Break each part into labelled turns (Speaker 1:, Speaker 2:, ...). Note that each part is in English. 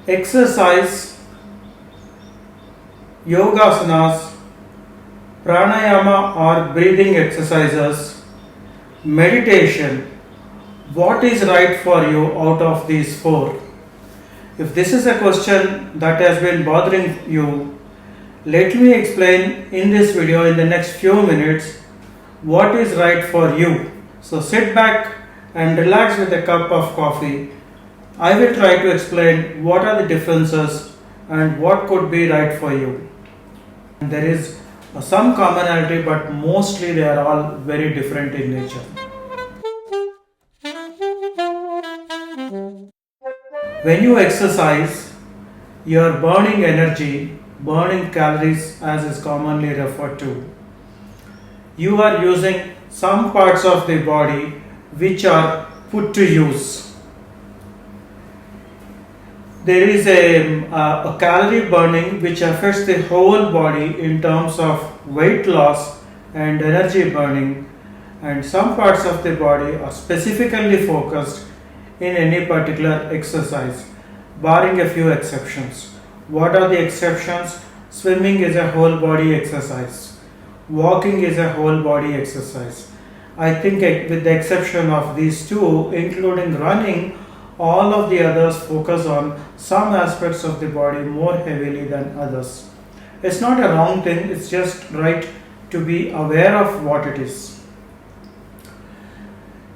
Speaker 1: Exercise, yogasanas, pranayama or breathing exercises, meditation. What is right for you out of these four? If this is a question that has been bothering you, let me explain in this video in the next few minutes what is right for you. So sit back and relax with a cup of coffee. I will try to explain what are the differences and what could be right for you. There is some commonality, but mostly they are all very different in nature. When you exercise, you are burning energy, burning calories as is commonly referred to. You are using some parts of the body which are put to use. There is a calorie burning which affects the whole body in terms of weight loss and energy burning, and some parts of the body are specifically focused in any particular exercise, barring a few exceptions. What are the exceptions? Swimming is a whole body exercise. Walking is a whole body exercise. I think with the exception of these two, including running, all of the others focus on some aspects of the body more heavily than others. It's not a wrong thing, it's just right to be aware of what it is.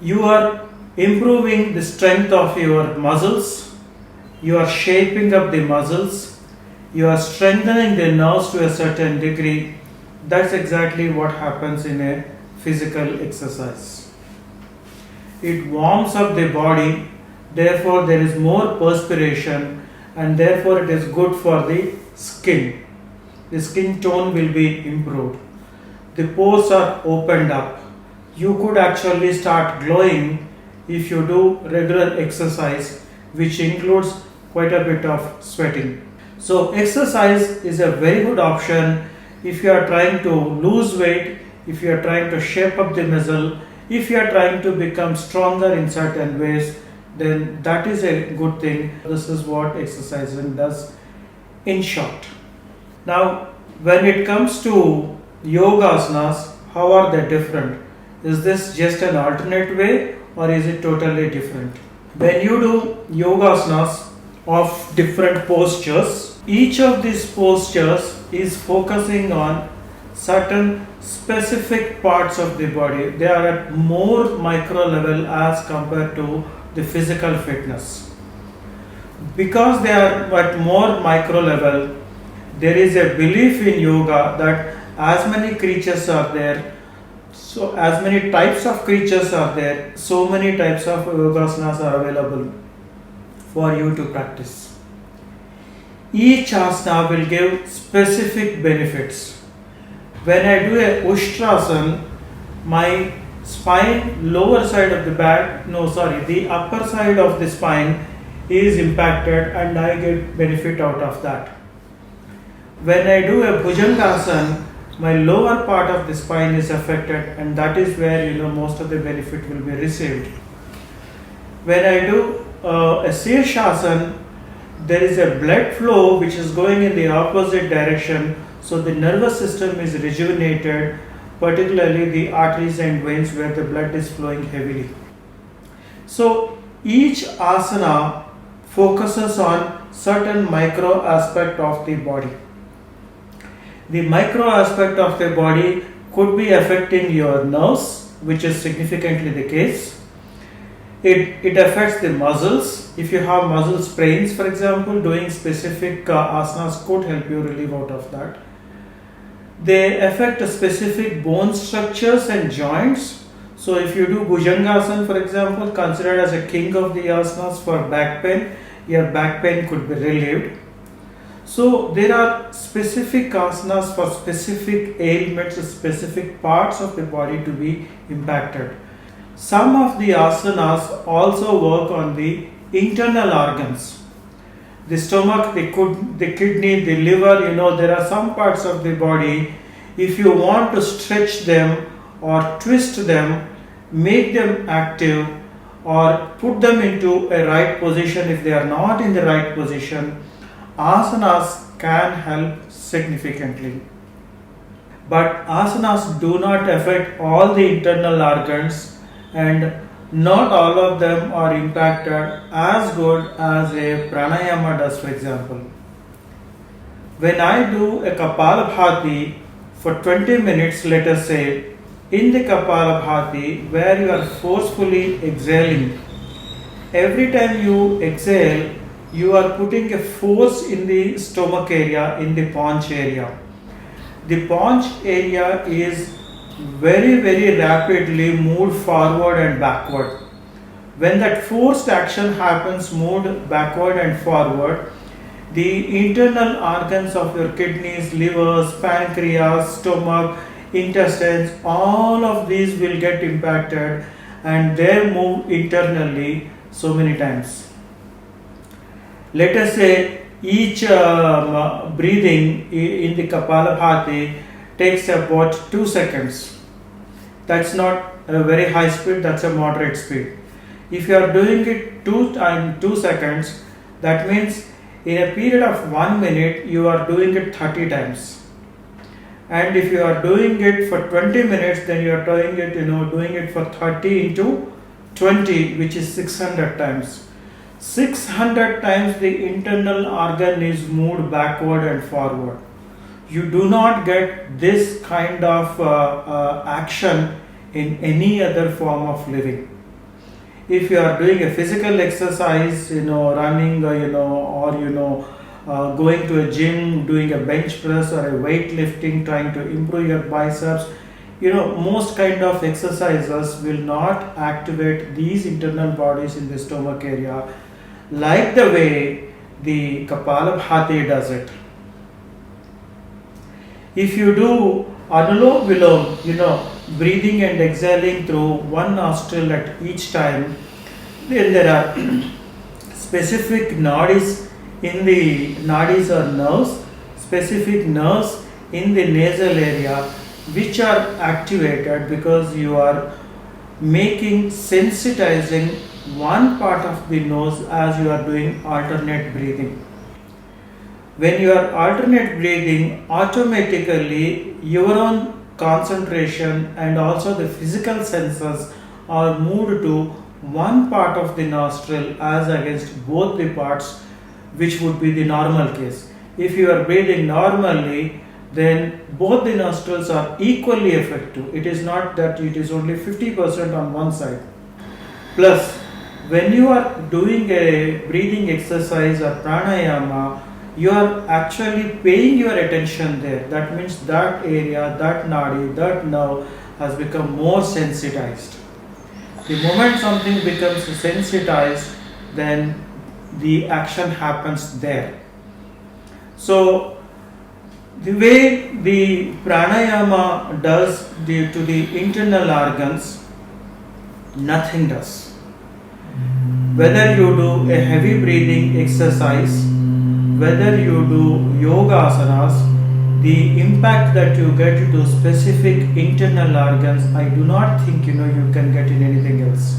Speaker 1: You are improving the strength of your muscles, you are shaping up the muscles, you are strengthening the nerves to a certain degree. That's exactly what happens in a physical exercise. It warms up the body, therefore there is more perspiration, and therefore it is good for the skin. The skin tone will be improved. The pores are opened up. You could actually start glowing if you do regular exercise, which includes quite a bit of sweating. So exercise is a very good option if you are trying to lose weight, if you are trying to shape up the muscle, if you are trying to become stronger in certain ways, then that is a good thing. This is what exercising does in short. Now, when it comes to yogasanas, how are they different? Is this just an alternate way or is it totally different? When you do yogasanas of different postures, each of these postures is focusing on certain specific parts of the body. They are at more micro level as compared to the physical fitness. Because they are at more micro level, there is a belief in yoga that as many creatures are there, so as many types of creatures are there, so many types of yogasanas are available for you to practice. Each asana will give specific benefits. When I do a Ushtrasana, my spine, lower side of the upper side of the spine is impacted and I get benefit out of that. When I do a Bhujangasana, my lower part of the spine is affected and that is where most of the benefit will be received. When I do a Shirshasana, there is a blood flow which is going in the opposite direction, so the nervous system is rejuvenated, particularly the arteries and veins where the blood is flowing heavily. So each asana focuses on certain micro aspect of the body. The micro aspect of the body could be affecting your nerves, which is significantly the case. It affects the muscles. If you have muscle sprains, for example, doing specific asanas could help you relieve out of that. They affect specific bone structures and joints. So if you do Bhujangasana, for example, considered as a king of the asanas for back pain, your back pain could be relieved. So there are specific asanas for specific ailments, specific parts of the body to be impacted. Some of the asanas also work on the internal organs. The stomach, the kidney, the liver, there are some parts of the body, if you want to stretch them or twist them, make them active, or put them into a right position if they are not in the right position. Asanas can help significantly. But asanas do not affect all the internal organs, and not all of them are impacted as good as a pranayama does, for example. When I do a Kapalabhati for 20 minutes, let us say, in the Kapalabhati where you are forcefully exhaling, every time you exhale, you are putting a force in the stomach area, in the paunch area. The paunch area is very rapidly moved forward and backward. When that forced action happens, moved backward and forward, the internal organs of your kidneys, livers, pancreas, stomach, intestines, all of these will get impacted and they move internally so many times. Let us say each breathing in the Kapalabhati takes about 2 seconds. That's not a very high speed, that's a moderate speed. If you are doing it 2 seconds, that means in a period of 1 minute you are doing it 30 times. And if you are doing it for 20 minutes, then you are doing it for 30 into 20, which is 600 times. 600 times the internal organ is moved backward and forward. You do not get this kind of action in any other form of living. If you are doing a physical exercise, running, going to a gym, doing a bench press or a weightlifting, trying to improve your biceps, most kind of exercises will not activate these internal bodies in the stomach area like the way the Kapalabhati does it. If you do Anulom Vilom, breathing and exhaling through one nostril at each time, then there are specific nadis in the nadis or nerves, specific nerves in the nasal area which are activated because you are sensitizing one part of the nose as you are doing alternate breathing. When you are alternate breathing, automatically your own concentration and also the physical senses are moved to one part of the nostril as against both the parts, which would be the normal case. If you are breathing normally, then both the nostrils are equally effective. It is not that it is only 50% on one side. Plus, when you are doing a breathing exercise or pranayama, you are actually paying your attention there. That means that area, that nadi, that nerve has become more sensitized. The moment something becomes sensitized, then the action happens there. So, the way the pranayama does to the internal organs, nothing does. Whether you do a heavy breathing exercise, whether you do yoga asanas, the impact that you get to specific internal organs, I do not think you can get in anything else.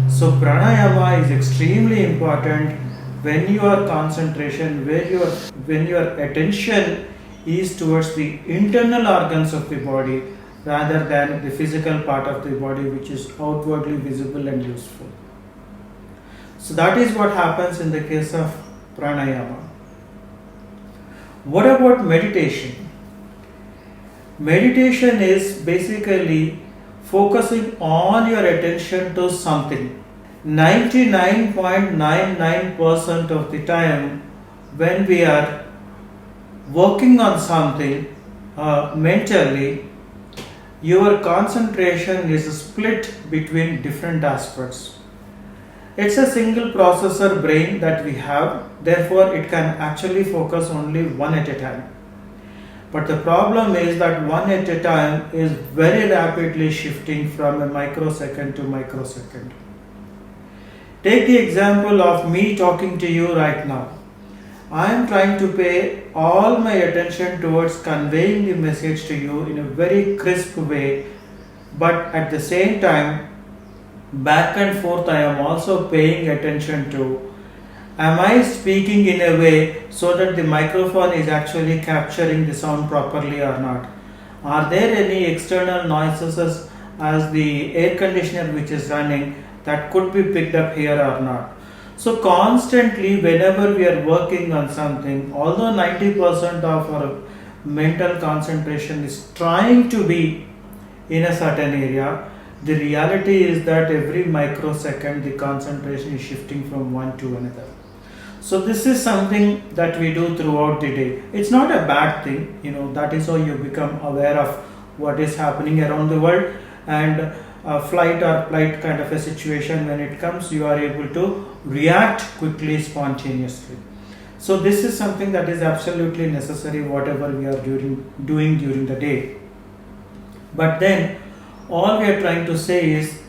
Speaker 1: So pranayama is extremely important when your concentration, when your attention is towards the internal organs of the body rather than the physical part of the body which is outwardly visible and useful. So that is what happens in the case of pranayama. What about meditation? Meditation is basically focusing on your attention to something. 99.99% of the time when we are working on something mentally, your concentration is split between different aspects. It's a single processor brain that we have, therefore it can actually focus only one at a time. But the problem is that one at a time is very rapidly shifting from a microsecond to microsecond. Take the example of me talking to you right now. I am trying to pay all my attention towards conveying the message to you in a very crisp way, but at the same time, back and forth I am also paying attention to. Am I speaking in a way so that the microphone is actually capturing the sound properly or not? Are there any external noises as the air conditioner which is running that could be picked up here or not? So constantly whenever we are working on something, although 90% of our mental concentration is trying to be in a certain area, the reality is that every microsecond the concentration is shifting from one to another. So this is something that we do throughout the day. It's not a bad thing, that is how you become aware of what is happening around the world, and a flight or plight kind of a situation, when it comes, you are able to react quickly, spontaneously. So this is something that is absolutely necessary whatever we are doing during the day. But then all we are trying to say is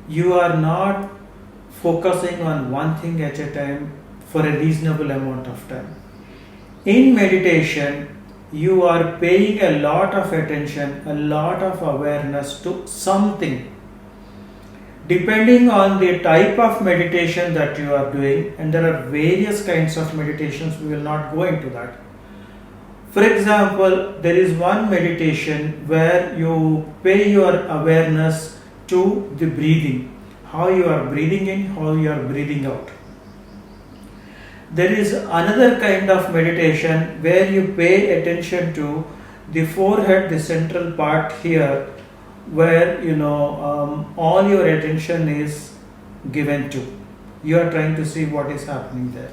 Speaker 1: you are not focusing on one thing at a time for a reasonable amount of time. In meditation, you are paying a lot of attention, a lot of awareness to something. Depending on the type of meditation that you are doing, and there are various kinds of meditations, we will not go into that. For example, there is one meditation where you pay your awareness to the breathing, how you are breathing in, how you are breathing out. There is another kind of meditation where you pay attention to the forehead, the central part here, where all your attention is given to. You are trying to see what is happening there.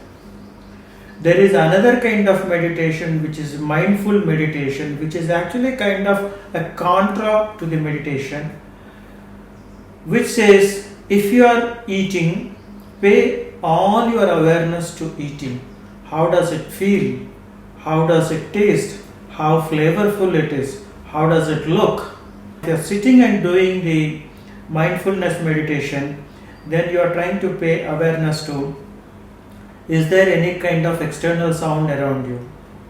Speaker 1: There is another kind of meditation which is mindful meditation, which is actually kind of a contra to the meditation, which says if you are eating, pay all your awareness to eating. How does it feel? How does it taste? How flavorful it is? How does it look? If you are sitting and doing the mindfulness meditation, then you are trying to pay awareness to, is there any kind of external sound around you?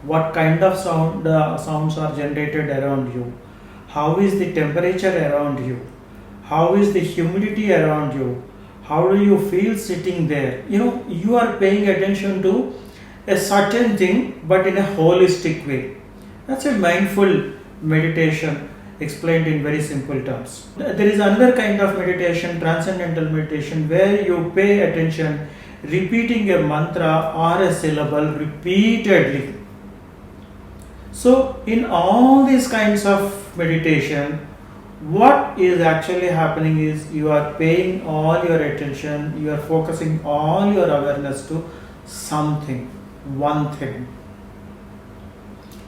Speaker 1: What kind of sounds are generated around you? How is the temperature around you? How is the humidity around you? How do you feel sitting there? You are paying attention to a certain thing, but in a holistic way. That's a mindful meditation explained in very simple terms. There is another kind of meditation, transcendental meditation, where you pay attention repeating a mantra or a syllable repeatedly. So in all these kinds of meditation, what is actually happening is you are paying all your attention, you are focusing all your awareness to something, one thing.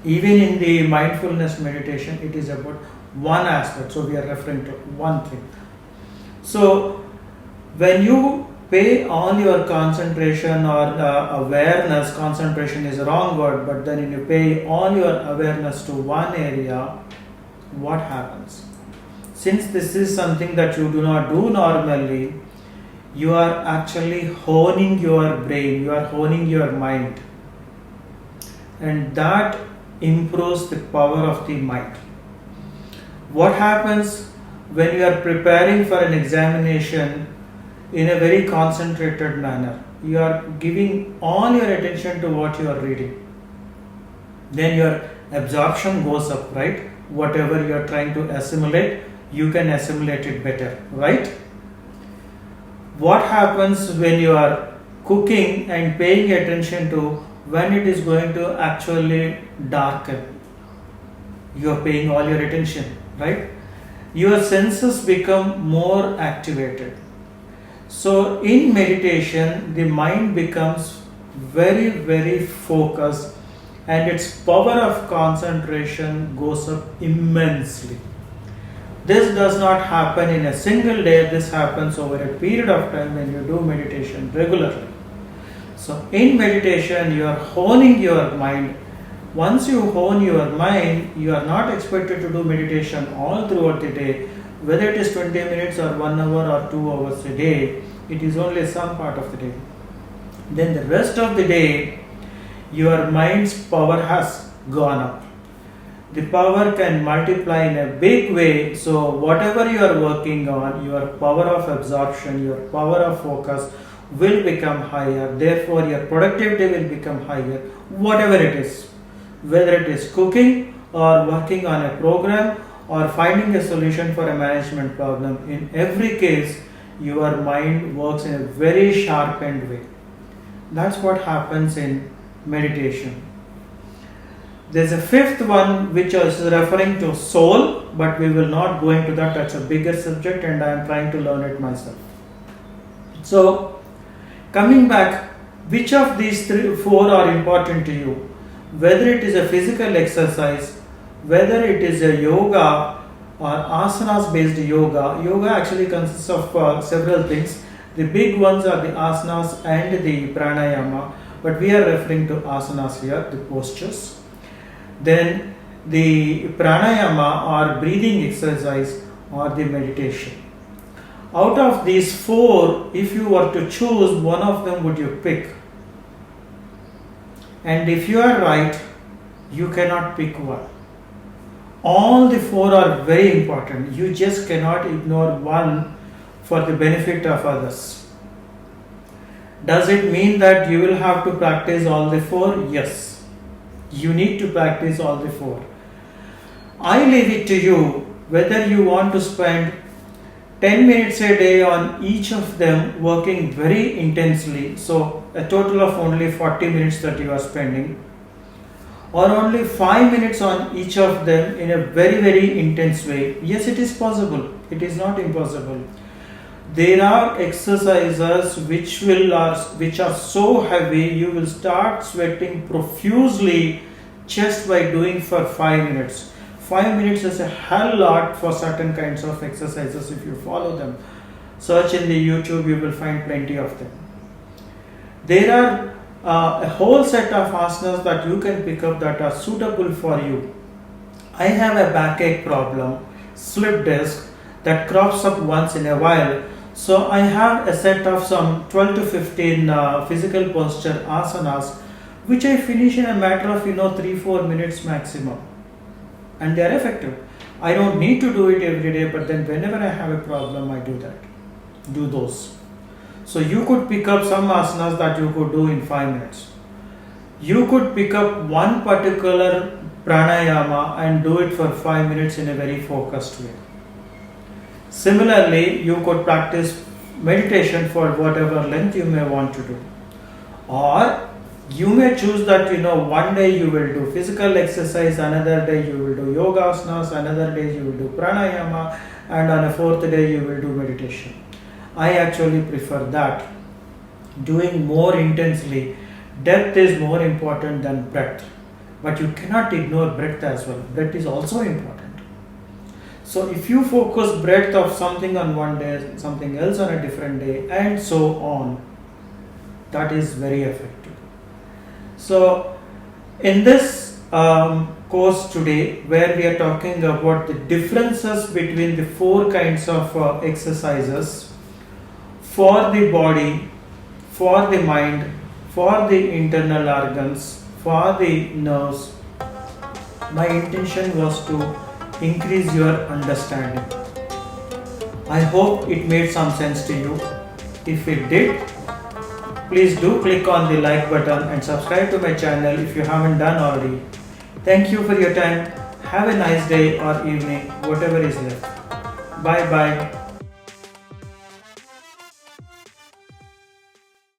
Speaker 1: Even in the mindfulness meditation, it is about one aspect, so we are referring to one thing. So when you pay all your concentration or awareness, concentration is a wrong word, but then you pay all your awareness to one area, what happens? Since this is something that you do not do normally, you are actually honing your brain, you are honing your mind, and that improves the power of the mind. What happens when you are preparing for an examination in a very concentrated manner? You are giving all your attention to what you are reading. Then your absorption goes up, right? Whatever you are trying to assimilate, you can assimilate it better, right? What happens when you are cooking and paying attention to when it is going to actually darken? You are paying all your attention, right? Your senses become more activated. So in meditation, the mind becomes very, very focused, and its power of concentration goes up immensely. This does not happen in a single day, this happens over a period of time when you do meditation regularly. So in meditation, you are honing your mind. Once you hone your mind, you are not expected to do meditation all throughout the day, whether it is 20 minutes or 1 hour or 2 hours a day. It is only some part of the day. Then the rest of the day, your mind's power has gone up. the power can multiply in a big way. So whatever you are working on, your power of absorption, your power of focus will become higher. Therefore, your productivity will become higher. Whatever it is, whether it is cooking or working on a program or finding a solution for a management problem, in every case, your mind works in a very sharpened way. That's what happens in meditation. There's a fifth one which is referring to soul, but we will not go into that. That's a bigger subject and I am trying to learn it myself. So, coming back, which of these four are important to you? Whether it is a physical exercise, whether it is a yoga or asanas based yoga. Yoga actually consists of several things. The big ones are the asanas and the pranayama, but we are referring to asanas here, the postures. Then the pranayama or breathing exercise or the meditation. Out of these four, if you were to choose, one of them would you pick? And if you are right, you cannot pick one. All the four are very important. You just cannot ignore one for the benefit of others. Does it mean that you will have to practice all the four? Yes. You need to practice all the four. I leave it to you whether you want to spend 10 minutes a day on each of them working very intensely. So a total of only 40 minutes that you are spending, or only 5 minutes on each of them in a very intense way. Yes, it is possible. It is not impossible. There are exercises which are so heavy you will start sweating profusely just by doing for 5 minutes. 5 minutes is a hell lot for certain kinds of exercises if you follow them. Search in the YouTube, you will find plenty of them. There are a whole set of asanas that you can pick up that are suitable for you. I have a backache problem, slip disc, that crops up once in a while. So I have a set of some 12 to 15 physical posture asanas, which I finish in a matter of 3-4 minutes maximum. And they are effective. I don't need to do it every day, but then whenever I have a problem, I do those. So you could pick up some asanas that you could do in 5 minutes. You could pick up one particular pranayama and do it for 5 minutes in a very focused way. Similarly, you could practice meditation for whatever length you may want to do. Or you may choose that one day you will do physical exercise, another day you will do yoga asanas, another day you will do pranayama, and on a fourth day you will do meditation. I actually prefer that. Doing more intensely, depth is more important than breadth. But you cannot ignore breadth as well. Breadth is also important. So if you focus breadth of something on one day, something else on a different day, and so on, that is very effective. So in this course today, where we are talking about the differences between the four kinds of exercises for the body, for the mind, for the internal organs, for the nerves, my intention was to increase your understanding. I hope it made some sense to you. If it did, please do click on the like button and subscribe to my channel if you haven't done already. Thank you for your time. Have a nice day or evening, whatever is left. Bye bye.